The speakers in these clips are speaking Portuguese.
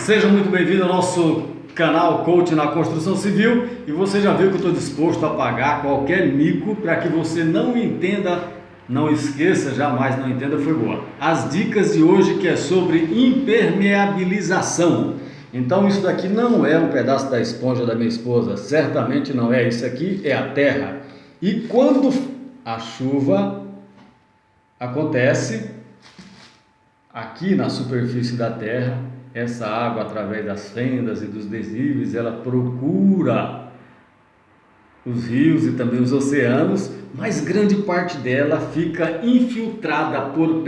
Seja muito bem-vindo ao nosso canal Coach na Construção Civil. E você já viu que eu estou disposto a pagar qualquer mico para que você não entenda, não esqueça, jamais não entenda, foi boa. As dicas de hoje que é sobre impermeabilização. Então isso daqui não é um pedaço da esponja da minha esposa, certamente não é, isso aqui é a terra. E quando a chuva acontece aqui na superfície da terra, essa água, através das fendas e dos desníveis, ela procura os rios e também os oceanos, mas grande parte dela fica infiltrada por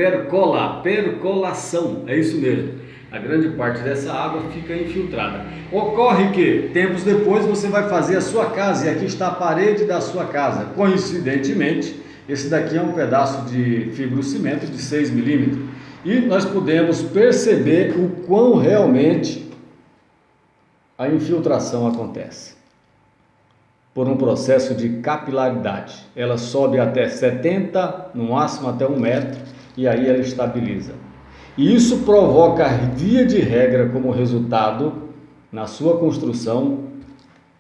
percolação, é isso mesmo. A grande parte dessa água fica infiltrada. Ocorre que, tempos depois, você vai fazer a sua casa, e aqui está a parede da sua casa. Coincidentemente, esse daqui é um pedaço de fibrocimento de 6 milímetros. E nós podemos perceber o quão realmente a infiltração acontece. Por um processo de capilaridade. Ela sobe até 70, no máximo até 1 metro, e aí ela estabiliza. E isso provoca, via de regra, como resultado, na sua construção,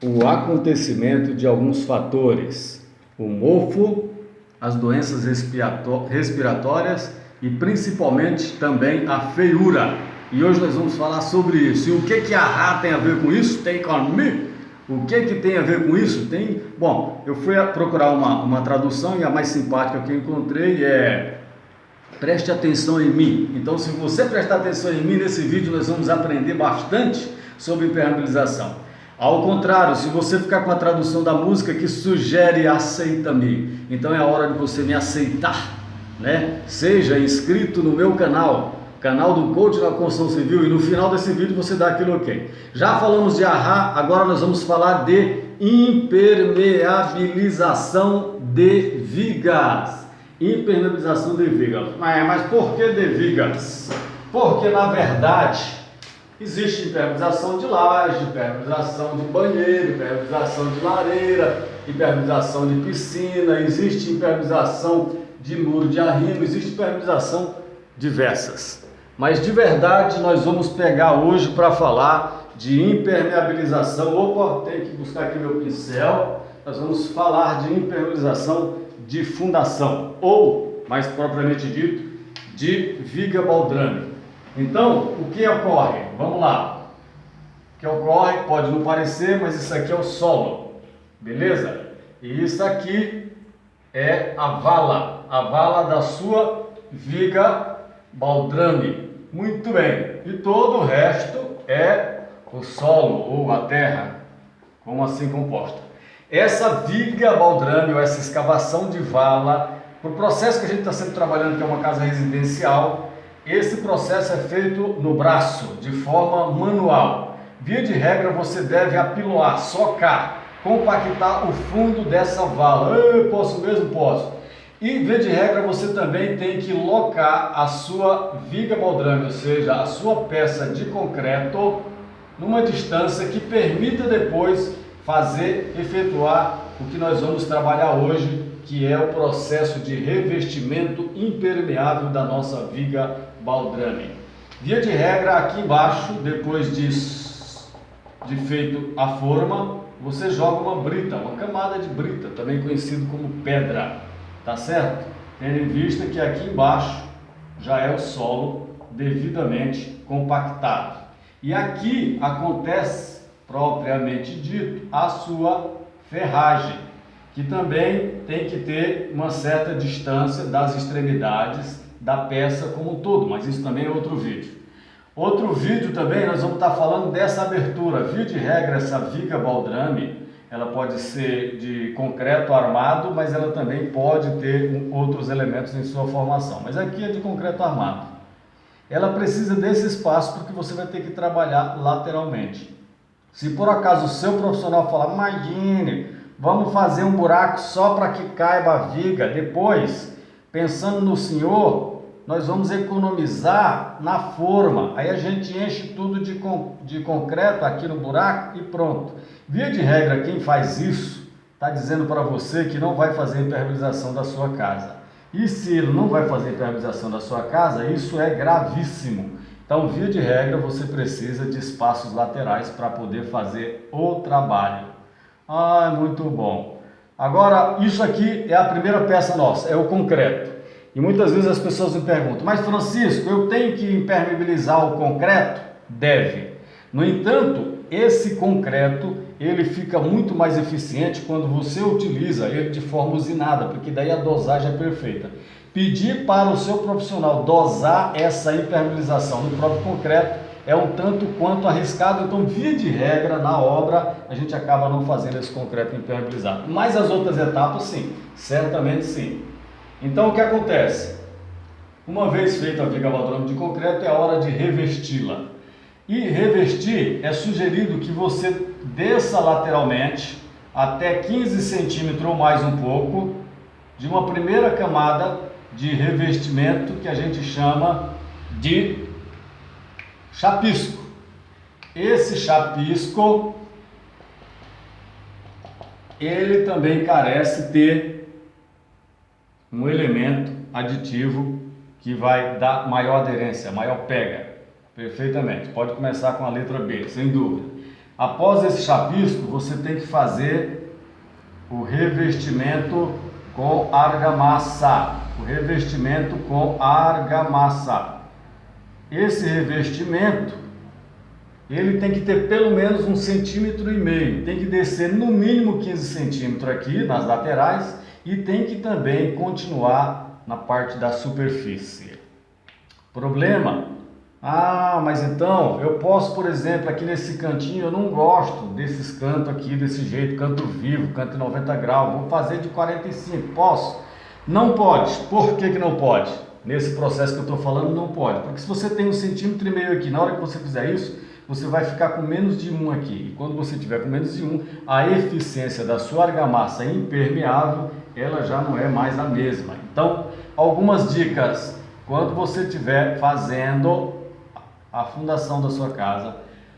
o acontecimento de alguns fatores. O mofo, as doenças respiratórias e principalmente também a feiura. E hoje nós vamos falar sobre isso. E o que a RA tem a ver com isso? Tem comigo? O que tem a ver com isso? Tem. Bom, eu fui procurar uma tradução e a mais simpática que eu encontrei é: preste atenção em mim. Então, se você prestar atenção em mim, nesse vídeo nós vamos aprender bastante sobre impermeabilização. Ao contrário, se você ficar com a tradução da música que sugere aceita-me, então é a hora de você me aceitar, né? Seja inscrito no meu canal do Coach na Construção Civil, e no final desse vídeo você dá aquele ok. Já falamos de AHA, agora nós vamos falar de impermeabilização de vigas. Impermeabilização de vigas. Mas por que de vigas? Porque na verdade existe impermeabilização de laje, impermeabilização de banheiro, impermeabilização de lareira, impermeabilização de piscina, existe impermeabilização de muro de arrimo, existe impermeabilização diversas. Mas de verdade nós vamos pegar hoje para falar de impermeabilização. Opa, tenho que buscar aqui meu pincel. Nós vamos falar de impermeabilização de fundação, ou, mais propriamente dito, de viga baldrame. Então, o que ocorre? Vamos lá. O que ocorre, pode não parecer, mas isso aqui é o solo, beleza? E isso aqui é a vala da sua viga baldrame. Muito bem. E todo o resto é o solo ou a terra, como assim composta. Essa viga baldrame, ou essa escavação de vala, o processo que a gente está sempre trabalhando, que é uma casa residencial, esse processo é feito no braço, de forma manual. Via de regra, você deve apiloar, socar, compactar o fundo dessa vala. Eu posso mesmo? Posso. E, via de regra, você também tem que locar a sua viga baldrame, ou seja, a sua peça de concreto, numa distância que permita depois efetuar o que nós vamos trabalhar hoje, que é o processo de revestimento impermeável da nossa viga baldrame. Via de regra, aqui embaixo, depois de feito a forma, você joga uma brita, uma camada de brita, também conhecido como pedra, tá certo? Tendo em vista que aqui embaixo já é o solo devidamente compactado. E aqui acontece, propriamente dito, a sua ferragem, que também tem que ter uma certa distância das extremidades da peça como um todo, mas isso também é outro vídeo. Outro vídeo também nós vamos estar falando dessa abertura. Via de regra, essa viga baldrame, ela pode ser de concreto armado, mas ela também pode ter outros elementos em sua formação, mas aqui é de concreto armado. Ela precisa desse espaço porque você vai ter que trabalhar lateralmente. Se por acaso o seu profissional falar: imagine, vamos fazer um buraco só para que caiba a viga, depois, pensando no senhor, nós vamos economizar na forma, aí a gente enche tudo de concreto aqui no buraco e pronto. Via de regra, quem faz isso está dizendo para você que não vai fazer a impermeabilização da sua casa. E se ele não vai fazer a impermeabilização da sua casa, isso é gravíssimo. Então, via de regra, você precisa de espaços laterais para poder fazer o trabalho. Ah, muito bom. Agora, isso aqui é a primeira peça nossa, é o concreto. E muitas vezes as pessoas me perguntam, mas Francisco, eu tenho que impermeabilizar o concreto? Deve. No entanto, esse concreto, ele fica muito mais eficiente quando você utiliza ele de forma usinada, porque daí a dosagem é perfeita. Pedir para o seu profissional dosar essa impermeabilização no próprio concreto é um tanto quanto arriscado, então via de regra na obra a gente acaba não fazendo esse concreto impermeabilizado. Mas as outras etapas sim, certamente sim. Então o que acontece? Uma vez feita a viga baldrame de concreto é a hora de revesti-la. E revestir é sugerido que você desça lateralmente até 15 centímetros ou mais um pouco de uma primeira camada de revestimento que a gente chama de chapisco. Esse chapisco, ele também carece de um elemento aditivo que vai dar maior aderência, maior pega. Perfeitamente. Pode começar com a letra B, sem dúvida. Após esse chapisco, você tem que fazer o revestimento com argamassa. O revestimento com argamassa. Esse revestimento, ele tem que ter pelo menos 1,5 cm. Tem que descer no mínimo 15 centímetros aqui nas laterais e tem que também continuar na parte da superfície. Problema? Ah, mas então eu posso, por exemplo, aqui nesse cantinho, eu não gosto desses cantos aqui desse jeito, canto vivo, canto 90 graus, vou fazer de 45, posso? Não pode. Por que que não pode? Nesse processo que eu estou falando, não pode. Porque se você tem 1,5 cm aqui, na hora que você fizer isso, você vai ficar com menos de 1 aqui. E quando você tiver com menos de 1, a eficiência da sua argamassa impermeável, ela já não é mais a mesma. Então, algumas dicas. Quando você estiver fazendo a fundação da sua casa,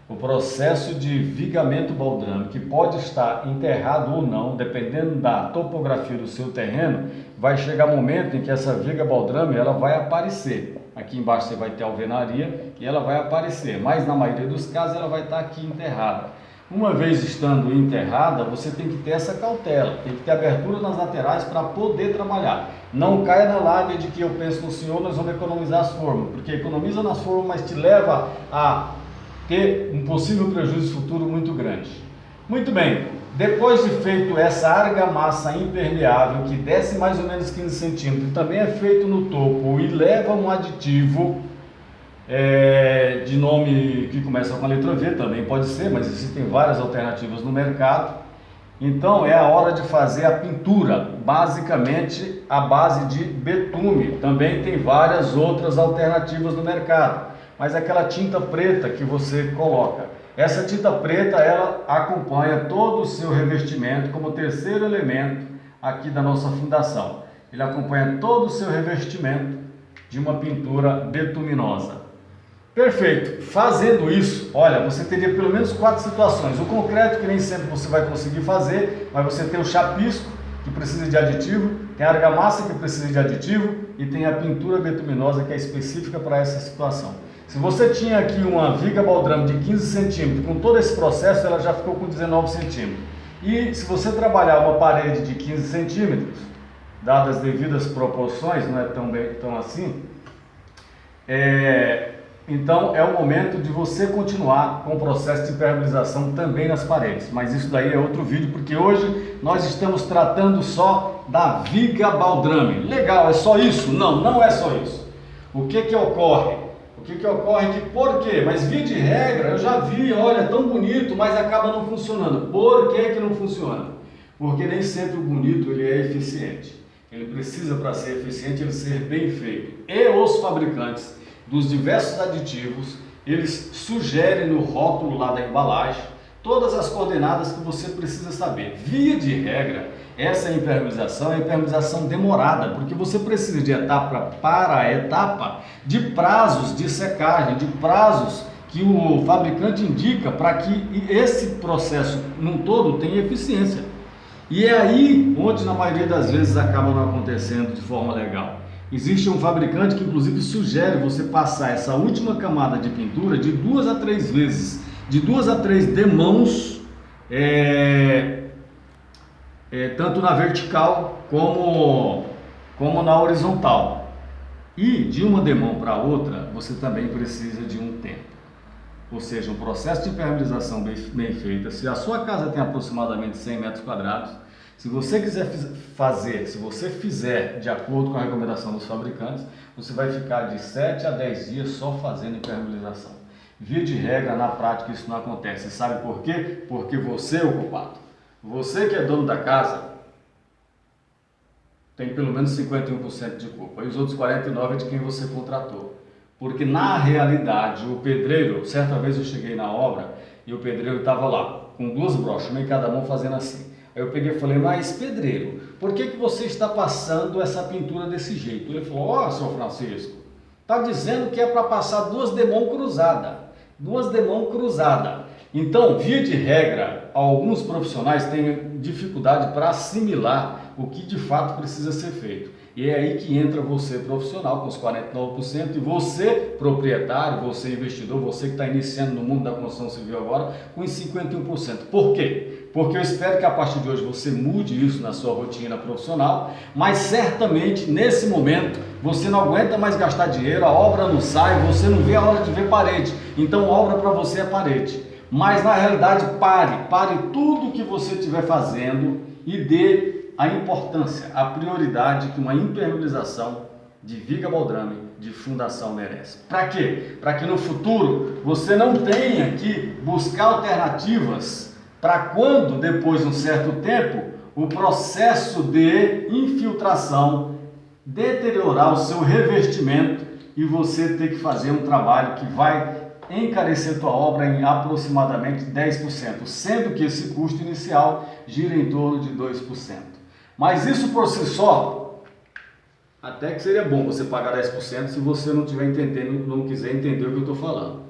o processo de vigamento baldrame, que pode estar enterrado ou não, dependendo da topografia do seu terreno, vai chegar um momento em que essa viga baldrame ela vai aparecer. Aqui embaixo você vai ter a alvenaria e ela vai aparecer, mas na maioria dos casos ela vai estar aqui enterrada. Uma vez estando enterrada, você tem que ter essa cautela, tem que ter abertura nas laterais para poder trabalhar. Não caia na lábia de que eu penso no senhor, nós vamos economizar as formas, porque economiza nas formas, mas te leva a ter um possível prejuízo futuro muito grande. Muito bem, depois de feito essa argamassa impermeável, que desce mais ou menos 15 centímetros, também é feito no topo e leva um aditivo de nome que começa com a letra V, também pode ser, mas existem várias alternativas no mercado. Então é a hora de fazer a pintura, basicamente a base de betume. Também tem várias outras alternativas no mercado, mas aquela tinta preta que você coloca, essa tinta preta ela acompanha todo o seu revestimento como terceiro elemento aqui da nossa fundação. Ele acompanha todo o seu revestimento de uma pintura betuminosa. Perfeito. Fazendo isso, olha, você teria pelo menos 4 situações. O concreto, que nem sempre você vai conseguir fazer, mas você tem o chapisco, que precisa de aditivo, tem a argamassa, que precisa de aditivo, e tem a pintura betuminosa, que é específica para essa situação. Se você tinha aqui uma viga baldrame de 15 centímetros, com todo esse processo, ela já ficou com 19 centímetros. E se você trabalhar uma parede de 15 centímetros, dadas as devidas proporções, não é tão assim, então é o momento de você continuar com o processo de impermeabilização também nas paredes. Mas isso daí é outro vídeo, porque hoje nós estamos tratando só da viga baldrame. Legal, é só isso? Não, não é só isso. O que que ocorre? O que que ocorre é que, por quê? Mas via de regra, eu já vi, olha, tão bonito, mas acaba não funcionando. Por que que não funciona? Porque nem sempre o bonito ele é eficiente. Ele precisa, para ser eficiente, ele ser bem feito. E os fabricantes dos diversos aditivos, eles sugerem no rótulo lá da embalagem todas as coordenadas que você precisa saber. Via de regra, essa impermeabilização é impermeabilização demorada, porque você precisa de etapa para etapa de prazos de secagem, de prazos que o fabricante indica para que esse processo num todo tenha eficiência. E é aí onde na maioria das vezes acaba não acontecendo de forma legal. Existe um fabricante que inclusive sugere você passar essa última camada de pintura de 2 a 3 vezes, de 2 a 3 demãos, tanto na vertical como na horizontal. E de uma demão para outra, você também precisa de um tempo. Ou seja, um processo de impermeabilização bem feito. Se a sua casa tem aproximadamente 100 metros quadrados, se você quiser fazer, se você fizer de acordo com a recomendação dos fabricantes, você vai ficar de 7 a 10 dias só fazendo impermeabilização. Via de regra, na prática, isso não acontece. Sabe por quê? Porque você é o culpado. Você que é dono da casa tem pelo menos 51% de culpa. E os outros 49% é de quem você contratou. Porque na realidade, o pedreiro, certa vez eu cheguei na obra e o pedreiro estava lá, com 2 brochas, uma em cada mão fazendo assim. Aí eu peguei e falei, mas pedreiro, por que você está passando essa pintura desse jeito? Ele falou, ó, senhor Francisco, está dizendo que é para passar 2 demãos cruzadas. 2 demãos cruzadas. Então, via de regra, alguns profissionais têm dificuldade para assimilar o que de fato precisa ser feito. E é aí que entra você profissional com os 49% e você proprietário, você investidor, você que está iniciando no mundo da construção civil agora com os 51%. Por quê? Porque eu espero que a partir de hoje você mude isso na sua rotina profissional, mas certamente nesse momento você não aguenta mais gastar dinheiro, a obra não sai, você não vê a hora de ver parede, então a obra para você é parede. Mas na realidade pare tudo que você estiver fazendo e dê a importância, a prioridade que uma impermeabilização de viga baldrame de fundação merece. Para quê? Para que no futuro você não tenha que buscar alternativas para quando, depois de um certo tempo, o processo de infiltração deteriorar o seu revestimento e você ter que fazer um trabalho que vai encarecer tua obra em aproximadamente 10%, sendo que esse custo inicial gira em torno de 2%. Mas isso por si só, até que seria bom você pagar 10% se você não estiver entendendo, não quiser entender o que eu estou falando.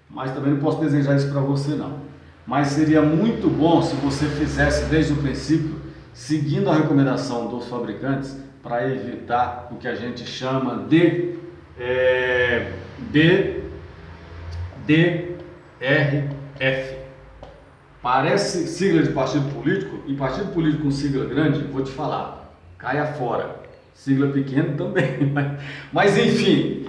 Mas também não posso desejar isso para você não. Mas seria muito bom se você fizesse desde o princípio, seguindo a recomendação dos fabricantes, para evitar o que a gente chama de DRF. Parece sigla de partido político, e partido político com sigla grande, vou te falar, caia fora. Sigla pequena também, mas enfim,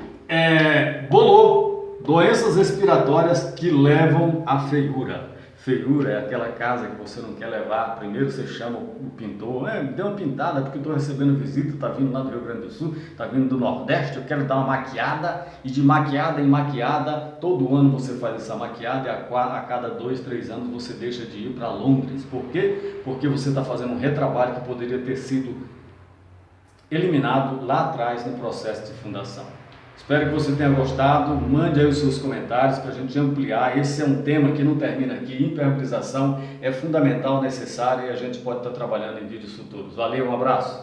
bolou, doenças respiratórias que levam à feiura. Feiura é aquela casa que você não quer levar, primeiro você chama o pintor, deu uma pintada porque estou recebendo visita, está vindo lá do Rio Grande do Sul, está vindo do Nordeste, eu quero dar uma maquiada, e de maquiada em maquiada, todo ano você faz essa maquiada e a cada 2, 3 anos você deixa de ir para Londres. Por quê? Porque você está fazendo um retrabalho que poderia ter sido eliminado lá atrás no processo de fundação. Espero que você tenha gostado, mande aí os seus comentários para a gente ampliar. Esse é um tema que não termina aqui, impermeabilização é fundamental, necessário e a gente pode estar trabalhando em vídeos futuros. Valeu, um abraço!